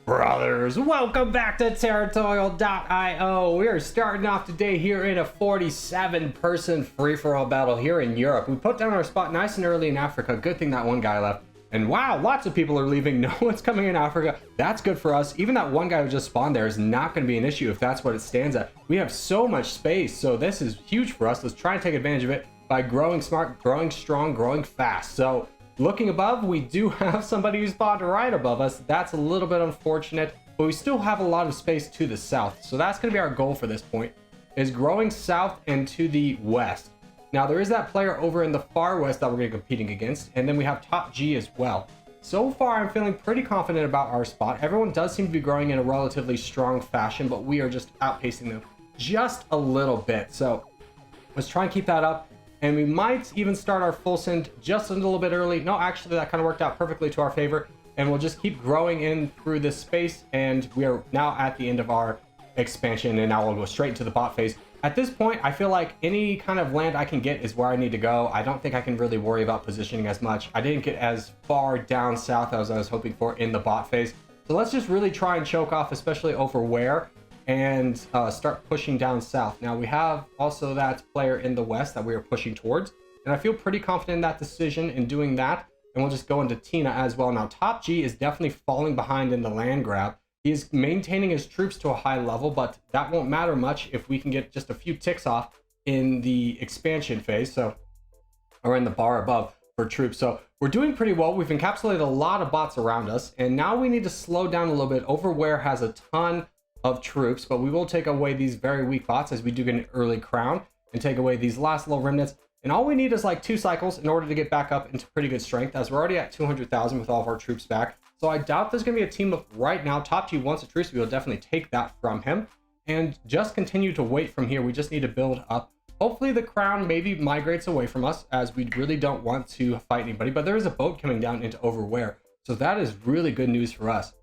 Brothers, welcome back to Territorial IO. We are starting off today here in a 47-person free-for-all battle here in Europe. We put down our spot nice and early in Africa. Good thing that one guy left. And wow, lots of people are leaving. No one's coming in Africa. That's good for us. Even that one guy who just spawned there is not going to be an issue if that's what it stands at. We have so much space, so this is huge for us. Let's try and take advantage of it by growing smart, growing strong, growing fast. So looking above, we do have somebody who spawned right above us. That's a little bit unfortunate, but we still have a lot of space to the south. So that's going to be our goal for this point, is growing south and to the west. Now, there is that player over in the far west that we're going to be competing against, and then we have top G as well. So far, I'm feeling pretty confident about our spot. Everyone does seem to be growing in a relatively strong fashion, but we are just outpacing them just a little bit. So let's try and keep that up. And we might even start our full send just a little bit early. No, actually, that kind of worked out perfectly to our favor. And we'll just keep growing in through this space. And we are now at the end of our expansion. And now we'll go straight into the bot phase. At this point, I feel like any kind of land I can get is where I need to go. I don't think I can really worry about positioning as much. I didn't get as far down south as I was hoping for in the bot phase. So let's just really try and choke off, especially over where, and start pushing down south. Now we have also that player in the west that we are pushing towards, and I feel pretty confident in that decision in doing that. And we'll just go into Tina as well. Now top G is definitely falling behind in the land grab. He is maintaining his troops to a high level, but that won't matter much if we can get just a few ticks off in the expansion phase, so, or in the bar above for troops. So we're doing pretty well. We've encapsulated a lot of bots around us, and now we need to slow down a little bit. Overwhere has a ton of troops, but we will take away these very weak bots as we do get an early crown and take away these last little remnants. And all we need is like 2 cycles in order to get back up into pretty good strength, as we're already at 200,000 with all of our troops back. So I doubt there's going to be a team up right now. Top G wants a truce. We will definitely take that from him and just continue to wait from here. We just need to build up. Hopefully the crown maybe migrates away from us, as we really don't want to fight anybody, but there is a boat coming down into Overwhere. So that is really good news for us.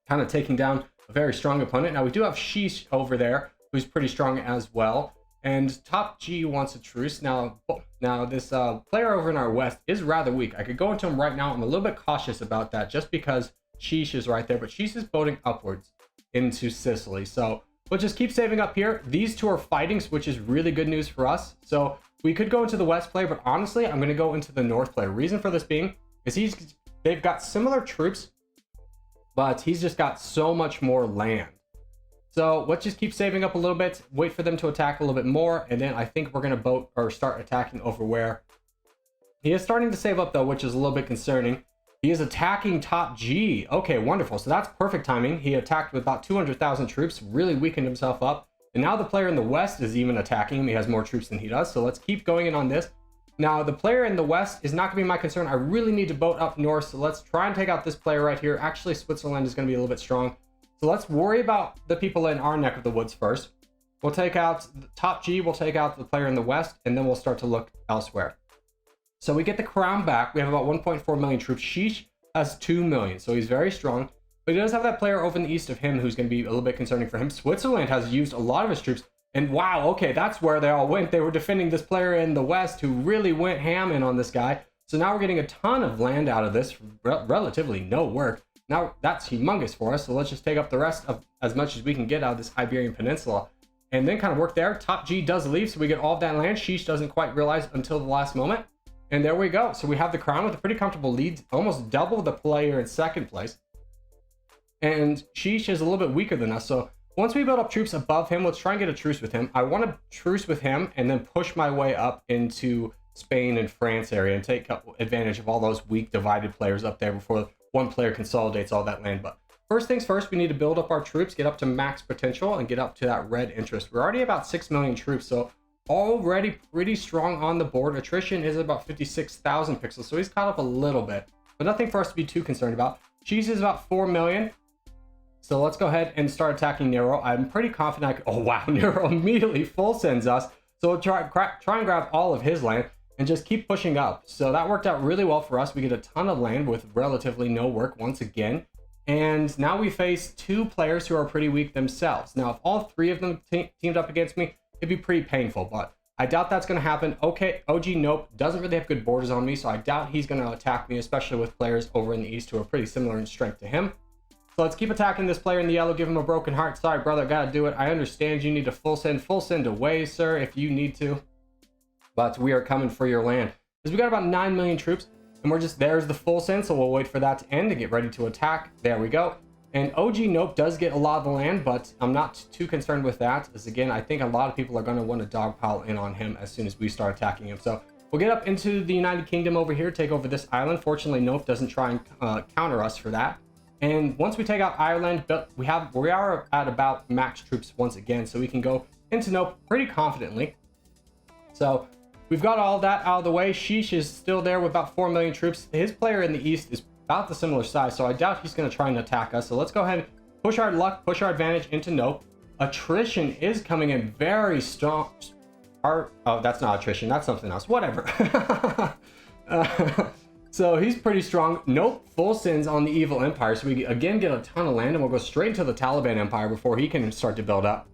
Kind of taking down a very strong opponent. Now we do have Sheesh over there, who's pretty strong as well. And top G wants a truce. Now this player over in our west is rather weak. I could go into him right now. I'm a little bit cautious about that just because Sheesh is right there, but Sheesh is boating upwards into Sicily. So we'll just keep saving up here. These two are fighting, which is really good news for us. So we could go into the west player, but honestly, I'm going to go into the north player. Reason for this being is they've got similar troops, but he's just got so much more land. So let's just keep saving up a little bit, wait for them to attack a little bit more, and then I think we're going to boat or start attacking Overwhere. He is starting to save up though, which is a little bit concerning. He is attacking top G. Okay, wonderful. So that's perfect timing. He attacked with about 200,000 troops, really weakened himself up. And now the player in the west is even attacking him. He has more troops than he does. So let's keep going in on this. Now the player in the west is not going to be my concern. I really need to boat up north. So let's try and take out this player right here. Actually, Switzerland is going to be a little bit strong. So let's worry about the people in our neck of the woods first. We'll take out top G, we'll take out the player in the west, and then we'll start to look elsewhere. So we get the crown back. We have about 1.4 million troops. Sheesh has 2 million, so he's very strong. But he does have that player over in the east of him who's going to be a little bit concerning for him. Switzerland has used a lot of his troops. And wow, okay, that's where they all went. They were defending this player in the west who really went ham in on this guy. So now we're getting a ton of land out of this for relatively no work. Now that's humongous for us, so let's just take up the rest of as much as we can get out of this Iberian Peninsula and then kind of work there. Top G does leave, so we get all of that land. Sheesh doesn't quite realize until the last moment. And there we go. So we have the crown with a pretty comfortable lead, almost double the player in second place. And Sheesh is a little bit weaker than us, so once we build up troops above him, let's try and get a truce with him. I want to truce with him and then push my way up into Spain and France area and take advantage of all those weak divided players up there before one player consolidates all that land. But first things first, we need to build up our troops, get up to max potential, and get up to that red interest. We're already about 6 million troops, so already pretty strong on the board. Attrition is about 56,000 pixels, so he's caught up a little bit, but nothing for us to be too concerned about. Cheese is about 4 million. So let's go ahead and start attacking Nero. I'm pretty confident oh wow, Nero immediately full sends us. So we'll try and grab all of his land and just keep pushing up. So that worked out really well for us. We get a ton of land with relatively no work once again. And now we face 2 players who are pretty weak themselves. Now, if all 3 of them teamed up against me, it'd be pretty painful, but I doubt that's going to happen. Okay, OG Nope doesn't really have good borders on me, so I doubt he's going to attack me, especially with players over in the east who are pretty similar in strength to him. So let's keep attacking this player in the yellow. Give him a broken heart. Sorry, brother, gotta do it. I understand you need to full send away, sir, if you need to. But we are coming for your land. Because we got about 9 million troops, and we're just, there's the full send, so we'll wait for that to end and get ready to attack. There we go. And OG Nope does get a lot of the land, but I'm not too concerned with that, as again, I think a lot of people are going to want to dogpile in on him as soon as we start attacking him. So we'll get up into the United Kingdom over here, take over this island. Fortunately, Nope doesn't try and counter us for that. And once we take out Ireland, we are at about max troops once again, so we can go into Nope pretty confidently. So we've got all that out of the way. Sheesh is still there with about 4 million troops. His player in the east is about the similar size, so I doubt he's going to try and attack us. So let's go ahead and push our luck, push our advantage into Nope. Attrition is coming in very strong. Oh, that's not attrition. That's something else. Whatever. So he's pretty strong. Nope, full sends on the Evil Empire. So we again get a ton of land, and we'll go straight into the Taliban Empire before he can start to build up.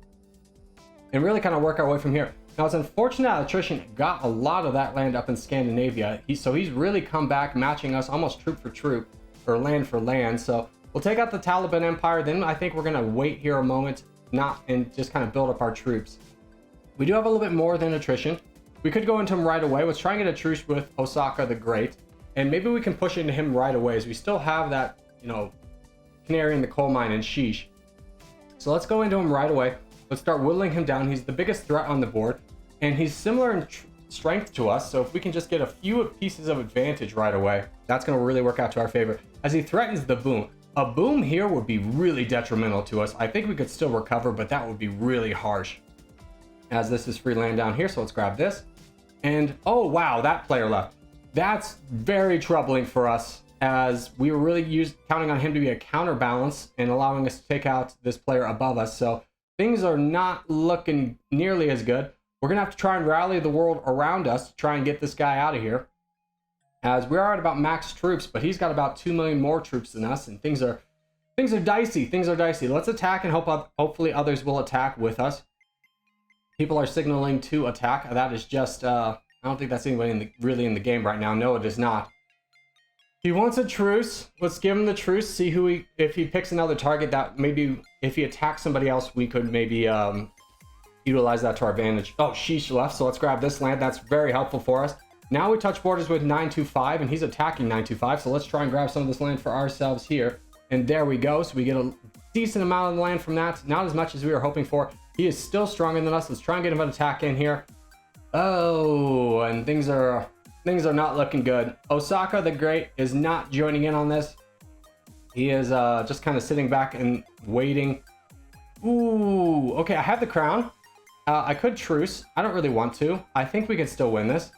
And really kind of work our way from here. Now, it's unfortunate that attrition got a lot of that land up in Scandinavia. So he's really come back, matching us almost troop for troop, or land for land. So we'll take out the Taliban Empire. Then I think we're going to wait here a moment, and just kind of build up our troops. We do have a little bit more than attrition. We could go into him right away. Let's try and get a truce with Osaka the Great. And maybe we can push into him right away, as we still have that, you know, canary in the coal mine in Sheesh. So let's go into him right away. Let's start whittling him down. He's the biggest threat on the board, and he's similar in strength to us. So if we can just get a few pieces of advantage right away, that's going to really work out to our favor, as he threatens the boom. A boom here would be really detrimental to us. I think we could still recover, but that would be really harsh, as this is free land down here. So let's grab this. And oh wow, that player left. That's very troubling for us, as we were really counting on him to be a counterbalance and allowing us to take out this player above us. So things are not looking nearly as good. We're going to have to try and rally the world around us to try and get this guy out of here, as we are at about max troops, but he's got about 2 million more troops than us, and things are dicey. Things are dicey. Let's attack, and hopefully others will attack with us. People are signaling to attack. That is just I don't think that's anybody really in the game right now. No, it is not. He wants a truce. Let's give him the truce. See if he picks another target, that maybe if he attacks somebody else, we could maybe utilize that to our advantage. Oh, Sheesh left, so let's grab this land. That's very helpful for us. Now we touch borders with 925, and he's attacking 925. So let's try and grab some of this land for ourselves here. And there we go. So we get a decent amount of land from that. Not as much as we were hoping for. He is still stronger than us. Let's try and get him an attack in here. Oh, and things are not looking good. Osaka the Great is not joining in on this. He is just kind of sitting back and waiting. Ooh, okay, I have the crown. I could truce. I don't really want to. I think we can still win this.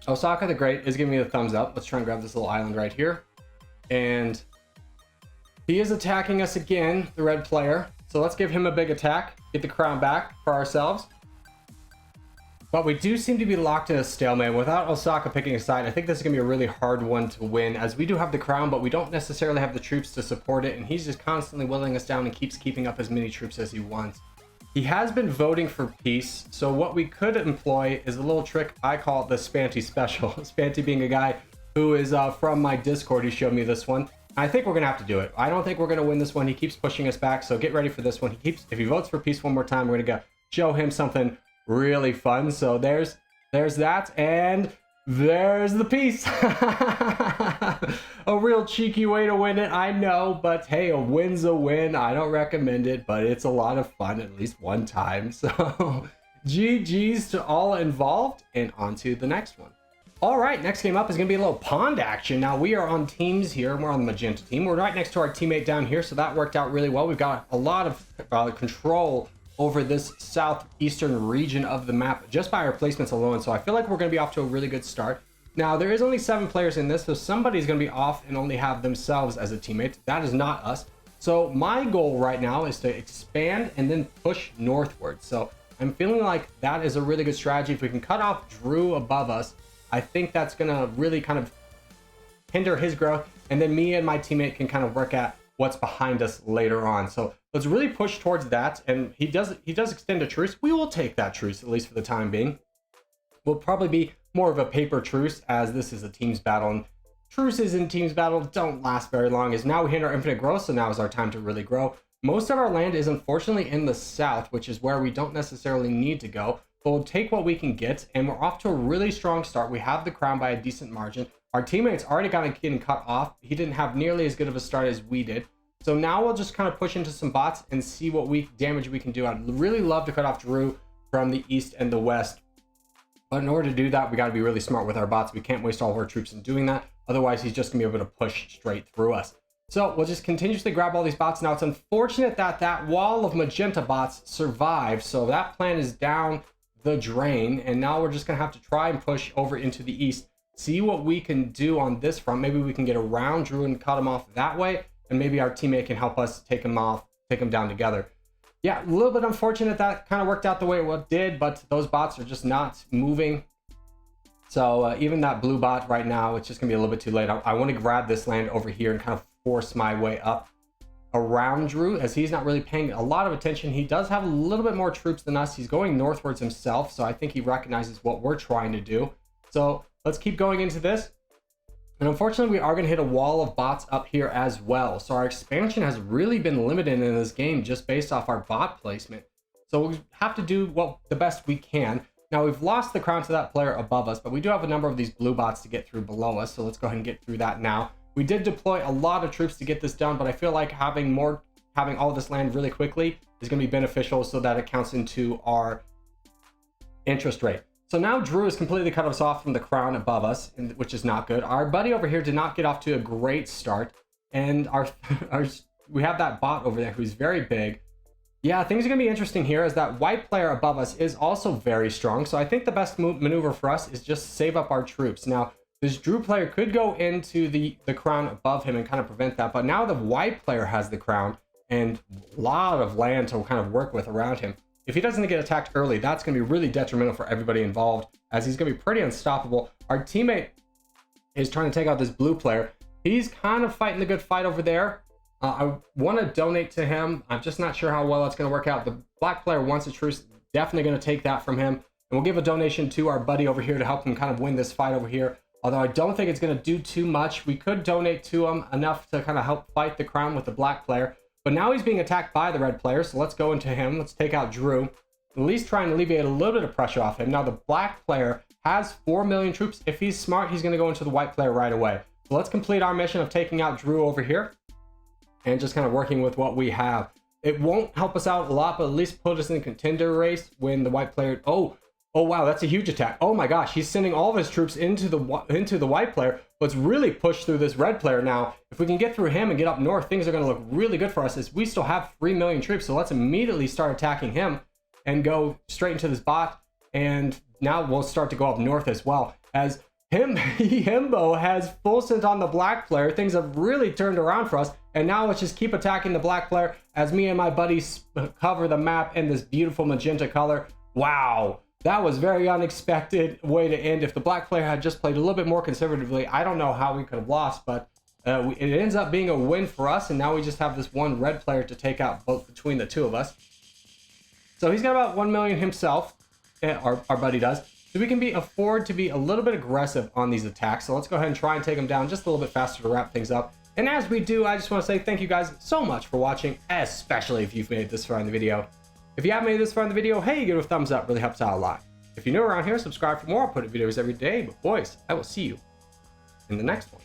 Osaka the Great is giving me the thumbs up. Let's try and grab this little island right here. And he is attacking us again, the red player. So let's give him a big attack. Get the crown back for ourselves. But we do seem to be locked in a stalemate. Without Osaka picking a side, I think this is going to be a really hard one to win, as we do have the crown, but we don't necessarily have the troops to support it, and he's just constantly whittling us down and keeps keeping up as many troops as he wants. He has been voting for peace, so what we could employ is a little trick. I call it the Spanty Special. Spanty being a guy who is from my Discord. He showed me this one. I think we're going to have to do it. I don't think we're going to win this one. He keeps pushing us back, so get ready for this one. If he votes for peace one more time, we're going to go show him something really fun. So there's that, and there's the peace. A real cheeky way to win it, I know, but hey, a win's a win. I don't recommend it, but it's a lot of fun at least one time. So GG's to all involved, and on to the next one. All right, next game up is going to be a little pond action. Now we are on teams here. We're on the magenta team. We're right next to our teammate down here, so that worked out really well. We've got a lot of control over this southeastern region of the map just by our placements alone. So I feel like we're going to be off to a really good start. Now, there is only 7 players in this, so somebody's going to be off and only have themselves as a teammate. That is not us. So my goal right now is to expand and then push northward. So I'm feeling like that is a really good strategy. If we can cut off Drew above us, I think that's going to really kind of hinder his growth. And then me and my teammate can kind of work at what's behind us later on. So let's really push towards that. And he does extend a truce. We will take that truce, at least for the time being. Will probably be more of a paper truce, as this is a team's battle, and truces in teams battle don't last very long, as now we hit our infinite growth, so now is our time to really grow. Most of our land is unfortunately in the south, which is where we don't necessarily need to go, but we'll take what we can get, and we're off to a really strong start. We have the crown by a decent margin. Our teammates already got getting cut off. He didn't have nearly as good of a start as we did. So now we'll just kind of push into some bots and see what damage we can do. I'd really love to cut off Drew from the east and the west. But in order to do that, we got to be really smart with our bots. We can't waste all of our troops in doing that. Otherwise, he's just going to be able to push straight through us. So we'll just continuously grab all these bots. Now, it's unfortunate that that wall of magenta bots survived. So that plan is down the drain. And now we're just going to have to try and push over into the east. See what we can do on this front. Maybe we can get around Drew and cut him off that way. And maybe our teammate can help us take him off, take him down together. Yeah, a little bit unfortunate that kind of worked out the way it did, but those bots are just not moving. So even that blue bot right now, it's just gonna be a little bit too late. I want to grab this land over here and kind of force my way up around Drew, as he's not really paying a lot of attention. He does have a little bit more troops than us. He's going northwards himself, so I think he recognizes what we're trying to do. So let's keep going into this. And unfortunately, we are going to hit a wall of bots up here as well. So our expansion has really been limited in this game just based off our bot placement. So we have to do the best we can. Now, we've lost the crown to that player above us, but we do have a number of these blue bots to get through below us. So let's go ahead and get through that now. We did deploy a lot of troops to get this done, but I feel like having all of this land really quickly is going to be beneficial, so that it counts into our interest rate. So now Drew is completely cut us off from the crown above us, which is not good. Our buddy over here did not get off to a great start. And we have that bot over there who's very big. Yeah, things are going to be interesting here, as that white player above us is also very strong. So I think the best maneuver for us is just save up our troops. Now, this Drew player could go into the crown above him and kind of prevent that. But now the white player has the crown and a lot of land to kind of work with around him. If he doesn't get attacked early, that's going to be really detrimental for everybody involved, as he's going to be pretty unstoppable. Our teammate is trying to take out this blue player. He's kind of fighting the good fight over there. I want to donate to him. I'm just not sure how well that's going to work out. The black player wants a truce. Definitely going to take that from him. And we'll give a donation to our buddy over here to help him kind of win this fight over here. Although I don't think it's going to do too much. We could donate to him enough to kind of help fight the crown with the black player. But now he's being attacked by the red player, so let's go into him. Let's take out Drew. At least try and alleviate a little bit of pressure off him. Now, the black player has 4 million troops. If he's smart, he's going to go into the white player right away. So let's complete our mission of taking out Drew over here and just kind of working with what we have. It won't help us out a lot, but at least put us in a contender race when the white player... Oh, wow, that's a huge attack. Oh my gosh, he's sending all of his troops into the white player. Let's really push through this red player now. If we can get through him and get up north, things are going to look really good for us, as we still have 3 million troops. So let's immediately start attacking him and go straight into this bot. And now we'll start to go up north as well, as Himbo has full sent on the black player. Things have really turned around for us. And now let's just keep attacking the black player as me and my buddies cover the map in this beautiful magenta color. Wow. That was very unexpected way to end. If the black player had just played a little bit more conservatively, I don't know how we could have lost, but it ends up being a win for us. And now we just have this one red player to take out both between the two of us. So he's got about 1 million himself, our buddy does. So we can afford to be a little bit aggressive on these attacks. So let's go ahead and try and take them down just a little bit faster to wrap things up. And as we do, I just want to say thank you guys so much for watching, especially if you've made it this far in the video. If you haven't made it this far in the video, hey, give it a thumbs up, really helps out a lot. If you're new around here, subscribe for more. I put videos every day. But boys, I will see you in the next one.